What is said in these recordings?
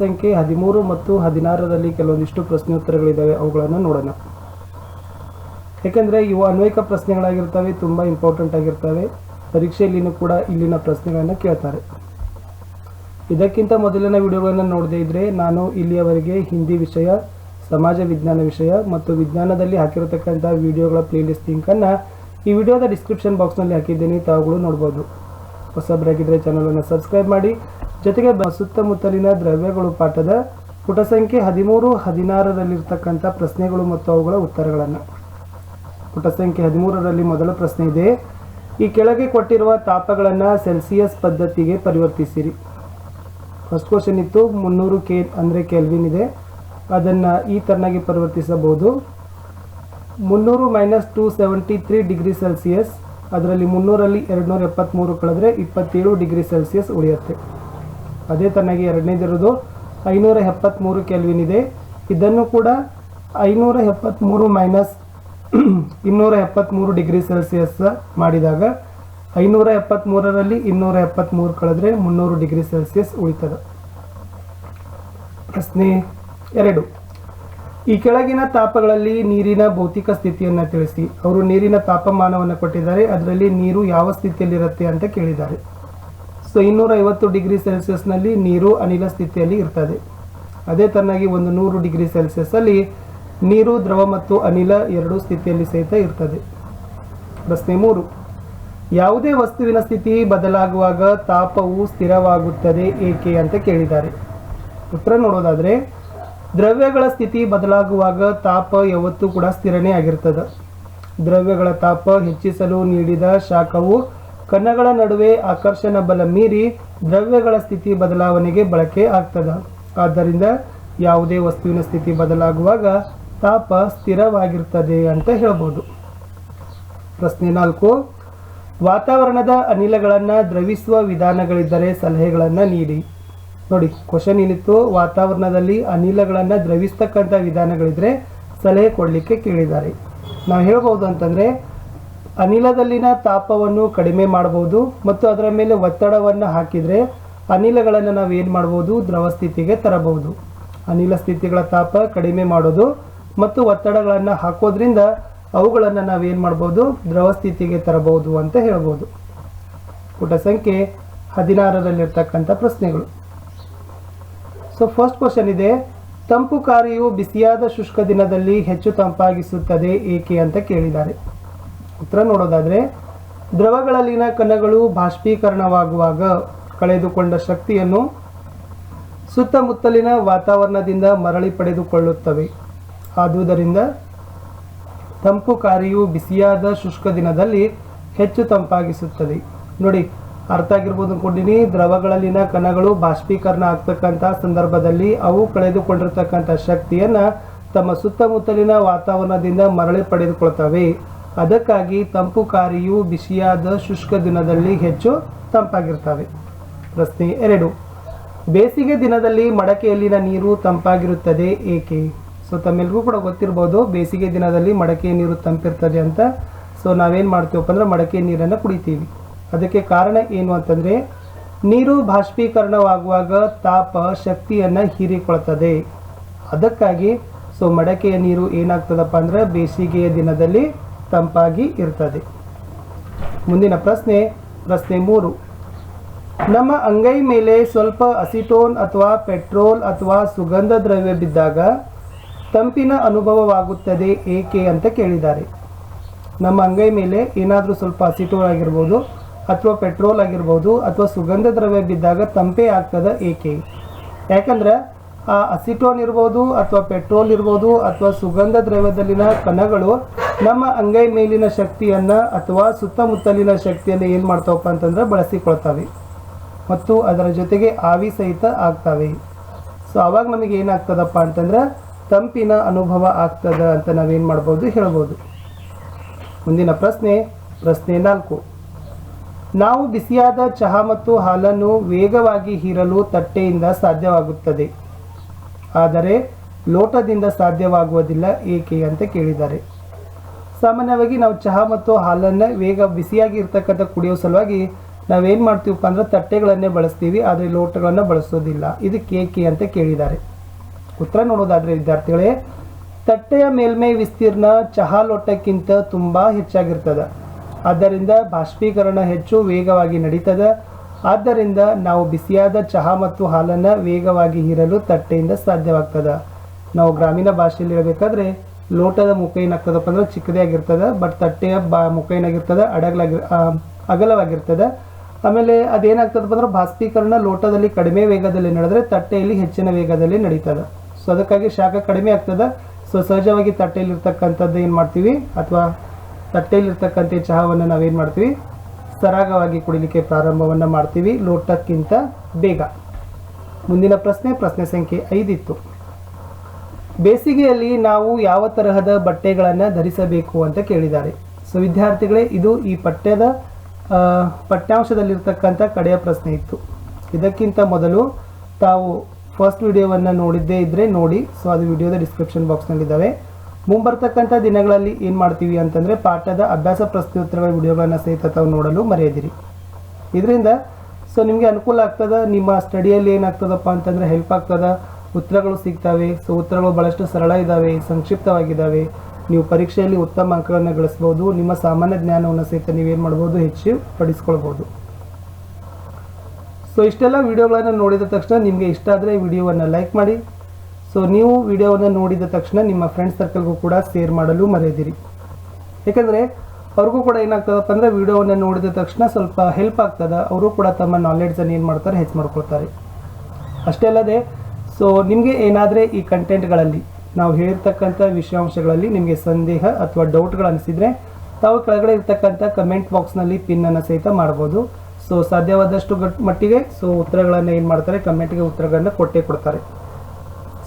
ಸಂಖ್ಯೆ 13 ಮತ್ತು 16ರಲ್ಲಿ ಕೆಲವೊಂದಿಷ್ಟು ಪ್ರಶ್ನೋತ್ತರಗಳಿದ್ದಾವೆ, ಅವುಗಳನ್ನು ನೋಡೋಣ. ಯಾಕಂದರೆ ಇವು ಅನ್ವಯಿಕ ಪ್ರಶ್ನೆಗಳಾಗಿರ್ತವೆ, ತುಂಬ ಇಂಪಾರ್ಟೆಂಟ್ ಆಗಿರ್ತವೆ. ಪರೀಕ್ಷೆಯಲ್ಲಿನೂ ಕೂಡ ಇಲ್ಲಿನ ಪ್ರಶ್ನೆಗಳನ್ನು ಕೇಳ್ತಾರೆ. ಇದಕ್ಕಿಂತ ಮೊದಲಿನ ವಿಡಿಯೋಗಳನ್ನು ನೋಡದೇ ಇದ್ದರೆ ನಾನು ಇಲ್ಲಿಯವರೆಗೆ ಹಿಂದಿ ವಿಷಯ, ಸಮಾಜ ವಿಜ್ಞಾನ ವಿಷಯ ಮತ್ತು ವಿಜ್ಞಾನದಲ್ಲಿ ಹಾಕಿರತಕ್ಕಂಥ ವಿಡಿಯೋಗಳ ಪ್ಲೇಲಿಸ್ಟ್ ಲಿಂಕನ್ನು ಈ ವಿಡಿಯೋದ ಡಿಸ್ಕ್ರಿಪ್ಷನ್ ಬಾಕ್ಸ್ನಲ್ಲಿ ಹಾಕಿದ್ದೀನಿ, ತಾವುಗಳು ನೋಡ್ಬೋದು. ಹೊಸಬರಾಗಿದ್ದರೆ ಚಾನಲನ್ನು ಸಬ್ಸ್ಕ್ರೈಬ್ ಮಾಡಿ. ಜೊತೆಗೆ ಸುತ್ತಮುತ್ತಲಿನ ದ್ರವ್ಯಗಳು ಪಾಠದ ಪುಟ ಸಂಖ್ಯೆ 13, 16ರಲ್ಲಿರ್ತಕ್ಕಂಥ ಪ್ರಶ್ನೆಗಳು ಮತ್ತು ಅವುಗಳ ಉತ್ತರಗಳನ್ನು. ಪುಟ ಸಂಖ್ಯೆ 13ರಲ್ಲಿ ಮೊದಲ ಪ್ರಶ್ನೆ ಇದೆ. ಈ ಕೆಳಗೆ ಕೊಟ್ಟಿರುವ ತಾಪಗಳನ್ನು ಸೆಲ್ಸಿಯಸ್ ಪದ್ಧತಿಗೆ ಪರಿವರ್ತಿಸಿರಿ. ಫಸ್ಟ್ ಕ್ವಶನ್ ಇತ್ತು 300 ಕೆ ಅಂದರೆ ಕೆಲ್ವಿನ್ ಇದೆ, ಅದನ್ನು ಈ ಥರನಾಗಿ ಪರಿವರ್ತಿಸಬಹುದು. 300 - 273 ಡಿಗ್ರಿ ಸೆಲ್ಸಿಯಸ್, ಅದರಲ್ಲಿ 300ರಲ್ಲಿ 273 ಕಳೆದ್ರೆ 27 ಡಿಗ್ರಿ ಸೆಲ್ಸಿಯಸ್ ಉಳಿಯುತ್ತೆ. ಅದೇ ಥರನಾಗಿ ಎರಡನೇದಿರೋದು 573 ಕೆಲ್ವಿನ್ ಇದೆ, ಇದನ್ನು ಕೂಡ 573 - 273 ಡಿಗ್ರಿ ಸೆಲ್ಸಿಯಸ್ ಮಾಡಿದಾಗ 573ರಲ್ಲಿ 273 ಕಳೆದ್ರೆ 300 ಡಿಗ್ರಿ ಸೆಲ್ಸಿಯಸ್ ಉಳಿತದೆ. ಪ್ರಶ್ನೆ 2. ಈ ಕೆಳಗಿನ ತಾಪಗಳಲ್ಲಿ ನೀರಿನ ಭೌತಿಕ ಸ್ಥಿತಿಯನ್ನು ತಿಳಿಸಿ. ಅವರು ನೀರಿನ ತಾಪಮಾನವನ್ನು ಕೊಟ್ಟಿದ್ದಾರೆ, ಅದರಲ್ಲಿ ನೀರು ಯಾವ ಸ್ಥಿತಿಯಲ್ಲಿರುತ್ತೆ ಅಂತ ಕೇಳಿದ್ದಾರೆ. ಸೊ 250 ಡಿಗ್ರಿ ಸೆಲ್ಸಿಯಸ್ನಲ್ಲಿ ನೀರು ಅನಿಲ ಸ್ಥಿತಿಯಲ್ಲಿ ಇರ್ತದೆ. ಅದೇ ಥರನಾಗಿ 100 ಡಿಗ್ರಿ ಸೆಲ್ಸಿಯಸ್ಸಲ್ಲಿ ನೀರು ದ್ರವ ಮತ್ತು ಅನಿಲ ಎರಡೂ ಸ್ಥಿತಿಯಲ್ಲಿ ಸಹಿತ ಇರ್ತದೆ. ಪ್ರಶ್ನೆ 3. ಯಾವುದೇ ವಸ್ತುವಿನ ಸ್ಥಿತಿ ಬದಲಾಗುವಾಗ ತಾಪವು ಸ್ಥಿರವಾಗುತ್ತದೆ ಏಕೆ ಅಂತ ಕೇಳಿದ್ದಾರೆ. ಉತ್ತರ ನೋಡೋದಾದರೆ, ದ್ರವ್ಯಗಳ ಸ್ಥಿತಿ ಬದಲಾಗುವಾಗ ತಾಪ ಯಾವತ್ತೂ ಕೂಡ ಸ್ಥಿರನೇ ಆಗಿರ್ತದೆ. ದ್ರವ್ಯಗಳ ತಾಪ ಹೆಚ್ಚಿಸಲು ನೀಡಿದ ಶಾಖವು ಕಣಗಳ ನಡುವೆ ಆಕರ್ಷಣ ಬಲ ಮೀರಿ ದ್ರವ್ಯಗಳ ಸ್ಥಿತಿ ಬದಲಾವಣೆಗೆ ಬಳಕೆ ಆಗ್ತದೆ. ಆದ್ದರಿಂದ ಯಾವುದೇ ವಸ್ತುವಿನ ಸ್ಥಿತಿ ಬದಲಾಗುವಾಗ ತಾಪ ಸ್ಥಿರವಾಗಿರ್ತದೆ ಅಂತ ಹೇಳ್ಬೋದು. ಪ್ರಶ್ನೆ 4. ವಾತಾವರಣದ ಅನಿಲಗಳನ್ನು ದ್ರವಿಸುವ ವಿಧಾನಗಳಿದ್ದರೆ ಸಲಹೆಗಳನ್ನು ನೀಡಿ. ನೋಡಿ, ಕ್ವಶನ್ ಏನಿತ್ತು, ವಾತಾವರಣದಲ್ಲಿ ಅನಿಲಗಳನ್ನು ದ್ರವಿಸ್ತಕ್ಕಂಥ ವಿಧಾನಗಳಿದ್ರೆ ಸಲಹೆ ಕೊಡಲಿಕ್ಕೆ ಕೇಳಿದ್ದಾರೆ. ನಾವು ಹೇಳ್ಬೋದು ಅಂತಂದರೆ, ಅನಿಲದಲ್ಲಿನ ತಾಪವನ್ನು ಕಡಿಮೆ ಮಾಡ್ಬೋದು ಮತ್ತು ಅದರ ಮೇಲೆ ಒತ್ತಡವನ್ನು ಹಾಕಿದರೆ ಅನಿಲಗಳನ್ನು ನಾವೇನು ಮಾಡ್ಬೋದು, ದ್ರವ ಸ್ಥಿತಿಗೆ ತರಬಹುದು. ಅನಿಲ ಸ್ಥಿತಿಗಳ ತಾಪ ಕಡಿಮೆ ಮಾಡೋದು ಮತ್ತು ಒತ್ತಡಗಳನ್ನು ಹಾಕೋದ್ರಿಂದ ಅವುಗಳನ್ನು ನಾವೇನು ಮಾಡ್ಬೋದು, ದ್ರವ ಸ್ಥಿತಿಗೆ ತರಬಹುದು ಅಂತ ಹೇಳ್ಬೋದು. ಪುಟ ಸಂಖ್ಯೆ 16ರಲ್ಲಿರ್ತಕ್ಕಂಥ ಪ್ರಶ್ನೆಗಳು. ಸೊ ಫಸ್ಟ್ ಕ್ವಶನ್ ಇದೆ, ತಂಪು ಕಾರಿಯು ಬಿಸಿಯಾದ ಶುಷ್ಕ ದಿನದಲ್ಲಿ ಹೆಚ್ಚು ತಂಪಾಗಿಸುತ್ತದೆ ಏಕೆ ಅಂತ ಕೇಳಿದ್ದಾರೆ. ಉತ್ತರ ನೋಡೋದಾದರೆ, ದ್ರವಗಳಲ್ಲಿನ ಕಣಗಳು ಬಾಷ್ಪೀಕರಣವಾಗುವಾಗ ಕಳೆದುಕೊಂಡ ಶಕ್ತಿಯನ್ನು ಸುತ್ತಮುತ್ತಲಿನ ವಾತಾವರಣದಿಂದ ಮರಳಿ ಪಡೆದುಕೊಳ್ಳುತ್ತವೆ. ಆದುದರಿಂದ ತಂಪು ಕಾರಿಯು ಬಿಸಿಯಾದ ಶುಷ್ಕ ದಿನದಲ್ಲಿ ಹೆಚ್ಚು ತಂಪಾಗಿಸುತ್ತದೆ. ನೋಡಿ, ಅರ್ಥ ಆಗಿರ್ಬೋದು ಅಂದ್ಕೊಂಡಿನಿ. ದ್ರವಗಳಲ್ಲಿನ ಕಣಗಳು ಬಾಷ್ಪೀಕರಣ ಆಗ್ತಕ್ಕಂಥ ಸಂದರ್ಭದಲ್ಲಿ ಅವು ಕಳೆದುಕೊಂಡಿರ್ತಕ್ಕಂಥ ಶಕ್ತಿಯನ್ನು ತಮ್ಮ ಸುತ್ತಮುತ್ತಲಿನ ವಾತಾವರಣದಿಂದ ಮರಳಿ ಪಡೆದುಕೊಳ್ತವೆ. ಅದಕ್ಕಾಗಿ ತಂಪು ಕಾರಿಯು ಬಿಸಿಯಾದ ಶುಷ್ಕ ದಿನದಲ್ಲಿ ಹೆಚ್ಚು ತಂಪಾಗಿರ್ತವೆ. ಪ್ರಶ್ನೆ 2. ಬೇಸಿಗೆ ದಿನದಲ್ಲಿ ಮಡಕೆಯಲ್ಲಿನ ನೀರು ತಂಪಾಗಿರುತ್ತದೆ ಏಕೆ? ಸೊ ತಮ್ಮೆಲ್ರಿಗೂ ಕೂಡ ಗೊತ್ತಿರ್ಬೋದು, ಬೇಸಿಗೆ ದಿನದಲ್ಲಿ ಮಡಕೆಯ ನೀರು ತಂಪಿರ್ತದೆ ಅಂತ. ಸೊ ನಾವೇನು ಮಾಡ್ತೀವಪ್ಪ ಅಂದ್ರೆ ಮಡಕೆಯ ನೀರನ್ನು ಕುಡಿತೀವಿ. ಅದಕ್ಕೆ ಕಾರಣ ಏನು ಅಂತಂದರೆ, ನೀರು ಬಾಷ್ಪೀಕರಣವಾಗುವಾಗ ತಾಪ ಶಕ್ತಿಯನ್ನು ಹೀರಿಕೊಳ್ತದೆ. ಅದಕ್ಕಾಗಿ ಸೊ ಮಡಕೆಯ ನೀರು ಏನಾಗ್ತದಪ್ಪ ಅಂದ್ರೆ ಬೇಸಿಗೆಯ ದಿನದಲ್ಲಿ ತಂಪಾಗಿ ಇರ್ತದೆ. ಮುಂದಿನ ಪ್ರಶ್ನೆ 3. ನಮ್ಮ ಅಂಗೈ ಮೇಲೆ ಸ್ವಲ್ಪ ಅಸಿಟೋನ್ ಅಥವಾ ಪೆಟ್ರೋಲ್ ಅಥವಾ ಸುಗಂಧ ದ್ರವ್ಯ ಬಿದ್ದಾಗ ತಂಪಿನ ಅನುಭವವಾಗುತ್ತದೆ ಏಕೆ ಅಂತ ಕೇಳಿದ್ದಾರೆ. ನಮ್ಮ ಅಂಗೈ ಮೇಲೆ ಏನಾದರೂ ಸ್ವಲ್ಪ ಅಸಿಟೋನ್ ಆಗಿರ್ಬೋದು ಅಥವಾ ಪೆಟ್ರೋಲ್ ಆಗಿರ್ಬೋದು ಅಥವಾ ಸುಗಂಧ ದ್ರವ್ಯ ಬಿದ್ದಾಗ ತಂಪೇ ಆಗ್ತದೆ ಏಕೆ? ಯಾಕಂದ್ರೆ ಆ ಅಸಿಟೋನ್ ಇರ್ಬೋದು ಅಥವಾ ಪೆಟ್ರೋಲ್ ಇರ್ಬೋದು ಅಥವಾ ಸುಗಂಧ ದ್ರವ್ಯದಲ್ಲಿನ ಕಣಗಳು ನಮ್ಮ ಅಂಗೈ ಮೇಲಿನ ಶಕ್ತಿಯನ್ನು ಅಥವಾ ಸುತ್ತಮುತ್ತಲಿನ ಶಕ್ತಿಯನ್ನು ಏನು ಮಾಡ್ತಾವಪ್ಪ ಅಂತಂದ್ರೆ ಬಳಸಿಕೊಳ್ತವೆ ಮತ್ತು ಅದರ ಜೊತೆಗೆ ಆವಿ ಸಹಿತ ಆಗ್ತವೆ. ಸೊ ಆವಾಗ ನಮಗೆ ಏನಾಗ್ತದಪ್ಪ ಅಂತಂದ್ರೆ ತಂಪಿನ ಅನುಭವ ಆಗ್ತದೆ ಅಂತ ನಾವೇನು ಮಾಡ್ಬೋದು, ಹೇಳ್ಬೋದು. ಮುಂದಿನ ಪ್ರಶ್ನೆ 4. ನಾವು ಬಿಸಿಯಾದ ಚಹಾ ಮತ್ತು ಹಾಲನ್ನು ವೇಗವಾಗಿ ಹೀರಲು ತಟ್ಟೆಯಿಂದ ಸಾಧ್ಯವಾಗುತ್ತದೆ, ಆದರೆ ಲೋಟದಿಂದ ಸಾಧ್ಯವಾಗುವುದಿಲ್ಲ ಏಕೆ ಅಂತ ಕೇಳಿದ್ದಾರೆ. ಸಾಮಾನ್ಯವಾಗಿ ನಾವು ಚಹಾ ಮತ್ತು ಹಾಲನ್ನು ಬಿಸಿಯಾಗಿ ಇರ್ತಕ್ಕಂಥ ಕುಡಿಯೋ ಸಲುವಾಗಿ ನಾವೇನು ಮಾಡ್ತೀವಪ್ಪ ಅಂದ್ರೆ ತಟ್ಟೆಗಳನ್ನೇ ಬಳಸ್ತೀವಿ, ಆದರೆ ಲೋಟಗಳನ್ನು ಬಳಸೋದಿಲ್ಲ. ಇದಕ್ಕೆ ಏಕೆ ಅಂತ ಕೇಳಿದ್ದಾರೆ. ಉತ್ತರ ನೋಡೋದಾದರೆ ವಿದ್ಯಾರ್ಥಿಗಳೇ, ತಟ್ಟೆಯ ಮೇಲ್ಮೈ ವಿಸ್ತೀರ್ಣ ಚಹಾ ಲೋಟಕ್ಕಿಂತ ತುಂಬ ಹೆಚ್ಚಾಗಿರ್ತದೆ. ಆದ್ದರಿಂದ ಬಾಷ್ಪೀಕರಣ ಹೆಚ್ಚು ವೇಗವಾಗಿ ನಡೀತದೆ. ಆದ್ದರಿಂದ ನಾವು ಬಿಸಿಯಾದ ಚಹಾ ಮತ್ತು ಹಾಲನ್ನು ವೇಗವಾಗಿ ಹೀರಲು ತಟ್ಟೆಯಿಂದ ಸಾಧ್ಯವಾಗ್ತದೆ. ನಾವು ಗ್ರಾಮೀಣ ಭಾಷೆಯಲ್ಲಿ ಹೇಳಬೇಕಾದ್ರೆ ಲೋಟದ ಮುಖ ಏನಾಗ್ತದಪ್ಪ ಅಂದ್ರೆ ಚಿಕ್ಕದೇ ಆಗಿರ್ತದೆ, ಬಟ್ ತಟ್ಟೆಯ ಮುಖ ಏನಾಗಿರ್ತದೆ ಅಗಲವಾಗಿರ್ತದೆ. ಆಮೇಲೆ ಅದೇನಾಗ್ತದಪ್ಪ ಅಂದ್ರೆ ಬಾಷ್ಪೀಕರಣ ಲೋಟದಲ್ಲಿ ಕಡಿಮೆ ವೇಗದಲ್ಲಿ ನಡೆದ್ರೆ ತಟ್ಟೆಯಲ್ಲಿ ಹೆಚ್ಚಿನ ವೇಗದಲ್ಲಿ ನಡೀತದೆ. ಸೊ ಅದಕ್ಕಾಗಿ ಶಾಖ ಕಡಿಮೆ ಆಗ್ತದೆ. ಸೊ ಸಹಜವಾಗಿ ತಟ್ಟೆಯಲ್ಲಿರ್ತಕ್ಕಂಥದ್ದು ಏನು ಮಾಡ್ತೀವಿ, ಅಥವಾ ತಟ್ಟೆಯಲ್ಲಿರ್ತಕ್ಕಂಥ ಚಹಾವನ್ನು ನಾವೇನು ಮಾಡ್ತೀವಿ, ಸರಾಗವಾಗಿ ಕುಡಿಲಿಕ್ಕೆ ಪ್ರಾರಂಭವನ್ನು ಮಾಡ್ತೀವಿ ಲೋಟಕ್ಕಿಂತ ಬೇಗ. ಮುಂದಿನ ಪ್ರಶ್ನೆ ಸಂಖ್ಯೆ 5 ಇತ್ತು. ಬೇಸಿಗೆಯಲ್ಲಿ ನಾವು ಯಾವ ತರಹದ ಬಟ್ಟೆಗಳನ್ನು ಧರಿಸಬೇಕು ಅಂತ ಕೇಳಿದ್ದಾರೆ. ಸೊ ವಿದ್ಯಾರ್ಥಿಗಳೇ, ಇದು ಈ ಪಠ್ಯಾಂಶದಲ್ಲಿರ್ತಕ್ಕಂಥ ಕಡೆಯ ಪ್ರಶ್ನೆ ಇತ್ತು. ಇದಕ್ಕಿಂತ ಮೊದಲು ತಾವು ಫಸ್ಟ್ ವಿಡಿಯೋವನ್ನು ನೋಡಿದ್ದೇ ಇದ್ದರೆ ನೋಡಿ. ಸೊ ಅದು ವಿಡಿಯೋದ ಡಿಸ್ಕ್ರಿಪ್ಷನ್ ಬಾಕ್ಸ್ನಲ್ಲಿದ್ದಾವೆ. ಮುಂಬರ್ತಕ್ಕಂಥ ದಿನಗಳಲ್ಲಿ ಏನು ಮಾಡ್ತೀವಿ ಅಂತಂದರೆ ಪಾಠದ ಅಭ್ಯಾಸ ಪ್ರಶ್ನೋತ್ತರಗಳ ವಿಡಿಯೋಗಳನ್ನು ಸಹಿತ ತಾವು ನೋಡಲು ಮರೆಯದಿರಿ. ಇದರಿಂದ ಸೊ ನಿಮಗೆ ಅನುಕೂಲ ಆಗ್ತದೆ. ನಿಮ್ಮ ಸ್ಟಡಿಯಲ್ಲಿ ಏನಾಗ್ತದಪ್ಪ ಅಂತಂದರೆ ಹೆಲ್ಪ್ ಆಗ್ತದೆ. ಉತ್ತರಗಳು ಸಿಗ್ತವೆ. ಸೊ ಉತ್ತರಗಳು ಭಾಳಷ್ಟು ಸರಳ ಇದ್ದಾವೆ, ಸಂಕ್ಷಿಪ್ತವಾಗಿದ್ದಾವೆ. ನೀವು ಪರೀಕ್ಷೆಯಲ್ಲಿ ಉತ್ತಮ ಅಂಕಗಳನ್ನು ಗಳಿಸ್ಬೋದು. ನಿಮ್ಮ ಸಾಮಾನ್ಯ ಜ್ಞಾನವನ್ನು ಸಹಿತ ನೀವೇನು ಮಾಡ್ಬೋದು, ಹೆಚ್ಚು ಪಡಿಸ್ಕೊಳ್ಬೋದು. ಸೊ ಇಷ್ಟೆಲ್ಲ ವಿಡಿಯೋಗಳನ್ನು ನೋಡಿದ ತಕ್ಷಣ ನಿಮಗೆ ಇಷ್ಟ ಆದರೆ ವಿಡಿಯೋವನ್ನು ಲೈಕ್ ಮಾಡಿ. ಸೊ ನೀವು ವಿಡಿಯೋವನ್ನು ನೋಡಿದ ತಕ್ಷಣ ನಿಮ್ಮ ಫ್ರೆಂಡ್ಸ್ ಸರ್ಕಲ್ಗೂ ಕೂಡ ಶೇರ್ ಮಾಡಲು ಮರೆಯದಿರಿ. ಯಾಕಂದರೆ ಅವ್ರಿಗೂ ಕೂಡ ಏನಾಗ್ತದಪ್ಪ ಅಂದರೆ ವಿಡಿಯೋವನ್ನು ನೋಡಿದ ತಕ್ಷಣ ಸ್ವಲ್ಪ ಹೆಲ್ಪ್ ಆಗ್ತದೆ. ಅವರು ಕೂಡ ತಮ್ಮ ನಾಲೆಡ್ಜನ್ನು ಏನು ಮಾಡ್ತಾರೆ, ಹೆಚ್ಚು ಮಾಡ್ಕೊಳ್ತಾರೆ. ಅಷ್ಟೇ ಅಲ್ಲದೆ ಸೊ ನಿಮಗೆ ಏನಾದರೆ ಈ ಕಂಟೆಂಟ್ಗಳಲ್ಲಿ ನಾವು ಹೇಳಿರ್ತಕ್ಕಂಥ ವಿಷಯಾಂಶಗಳಲ್ಲಿ ನಿಮಗೆ ಸಂದೇಹ ಅಥವಾ ಡೌಟ್ಗಳು ಅನಿಸಿದರೆ ತಾವು ಕೆಳಗಡೆ ಇರ್ತಕ್ಕಂಥ ಕಮೆಂಟ್ ಬಾಕ್ಸ್ನಲ್ಲಿ ಪಿನ್ನನ್ನು ಸಹಿತ ಮಾಡ್ಬೋದು. ಸೊ ಸಾಧ್ಯವಾದಷ್ಟು ಮಟ್ಟಿಗೆ ಸೊ ಉತ್ತರಗಳನ್ನು ಏನು ಮಾಡ್ತಾರೆ, ಕಮೆಂಟ್ಗೆ ಉತ್ತರಗಳನ್ನು ಕೊಡ್ತಾರೆ.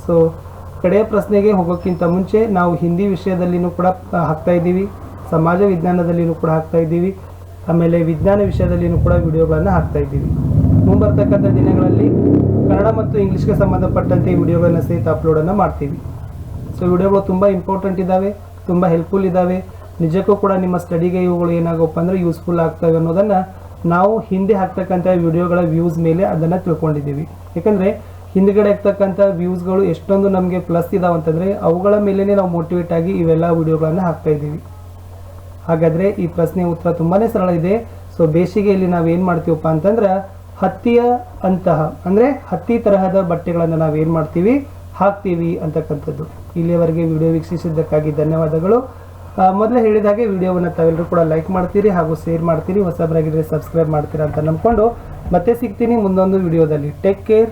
ಸೊ ಕಡೆಯ ಪ್ರಶ್ನೆಗೆ ಹೋಗೋಕ್ಕಿಂತ ಮುಂಚೆ ನಾವು ಹಿಂದಿ ವಿಷಯದಲ್ಲಿನೂ ಕೂಡ ಹಾಕ್ತಾ ಇದ್ದೀವಿ, ಸಮಾಜ ವಿಜ್ಞಾನದಲ್ಲಿನೂ ಕೂಡ ಹಾಕ್ತಾ ಇದ್ದೀವಿ, ಆಮೇಲೆ ವಿಜ್ಞಾನ ವಿಷಯದಲ್ಲಿನೂ ಕೂಡ ವಿಡಿಯೋಗಳನ್ನು ಹಾಕ್ತಾ ಇದ್ದೀವಿ. ಮುಂಬರ್ತಕ್ಕಂಥ ದಿನಗಳಲ್ಲಿ ಕನ್ನಡ ಮತ್ತು ಇಂಗ್ಲೀಷ್ಗೆ ಸಂಬಂಧಪಟ್ಟಂತೆ ಈ ವಿಡಿಯೋಗಳನ್ನು ಸಹಿತ ಅಪ್ಲೋಡನ್ನು ಮಾಡ್ತೀವಿ. ಸೊ ವಿಡಿಯೋಗಳು ತುಂಬ ಇಂಪಾರ್ಟೆಂಟ್ ಇದ್ದಾವೆ, ತುಂಬ ಹೆಲ್ಪ್ಫುಲ್ ಇದ್ದಾವೆ. ನಿಜಕ್ಕೂ ಕೂಡ ನಿಮ್ಮ ಸ್ಟಡಿಗೆ ಇವುಗಳು ಏನಾಗಪ್ಪ ಅಂದರೆ ಯೂಸ್ಫುಲ್ ಆಗ್ತವೆ ಅನ್ನೋದನ್ನು ನಾವು ಹಿಂದೆ ಹಾಕ್ತಕ್ಕಂಥ ವಿಡಿಯೋಗಳ ವ್ಯೂಸ್ ಮೇಲೆ ಅದನ್ನು ತಿಳ್ಕೊಂಡಿದ್ದೀವಿ. ಯಾಕಂದರೆ ಹಿಂದ್ಗಡೆ ಆಗ್ತಕ್ಕಂಥ ವ್ಯೂಸ್ಗಳು ಎಷ್ಟೊಂದು ನಮಗೆ ಪ್ಲಸ್ ಇದಾವೆ ಅಂತಂದರೆ ಅವುಗಳ ಮೇಲೇ ನಾವು ಮೋಟಿವೇಟ್ ಆಗಿ ಇವೆಲ್ಲ ವಿಡಿಯೋಗಳನ್ನು ಹಾಕ್ತಾ ಇದ್ದೀವಿ. ಹಾಗಾದರೆ ಈ ಪ್ರಶ್ನೆ ಉತ್ತರ ತುಂಬಾ ಸರಳ ಇದೆ. ಸೊ ಬೇಸಿಗೆಯಲ್ಲಿ ನಾವೇನು ಮಾಡ್ತೀವಪ್ಪ ಅಂತಂದ್ರೆ ಹತ್ತಿಯ ಅಂತಹ ಅಂದರೆ ಹತ್ತಿ ತರಹದ ಬಟ್ಟೆಗಳನ್ನು ನಾವೇನು ಮಾಡ್ತೀವಿ, ಹಾಕ್ತೀವಿ ಅಂತಕ್ಕಂಥದ್ದು. ಇಲ್ಲಿಯವರೆಗೆ ವಿಡಿಯೋ ವೀಕ್ಷಿಸಿದ್ದಕ್ಕಾಗಿ ಧನ್ಯವಾದಗಳು. ಮೊದಲೇ ಹೇಳಿದ ಹಾಗೆ ವಿಡಿಯೋವನ್ನು ತಾವೆಲ್ಲರೂ ಕೂಡ ಲೈಕ್ ಮಾಡ್ತೀರಿ ಹಾಗೂ ಶೇರ್ ಮಾಡ್ತೀರಿ. ಹೊಸಬರಾಗಿದ್ದರೆ ಸಬ್ಸ್ಕ್ರೈಬ್ ಮಾಡ್ತೀರಾ ಅಂತ ನಂಬ್ಕೊಂಡು ಮತ್ತೆ ಸಿಗ್ತೀನಿ ಮುಂದೊಂದು ವಿಡಿಯೋದಲ್ಲಿ. Take care.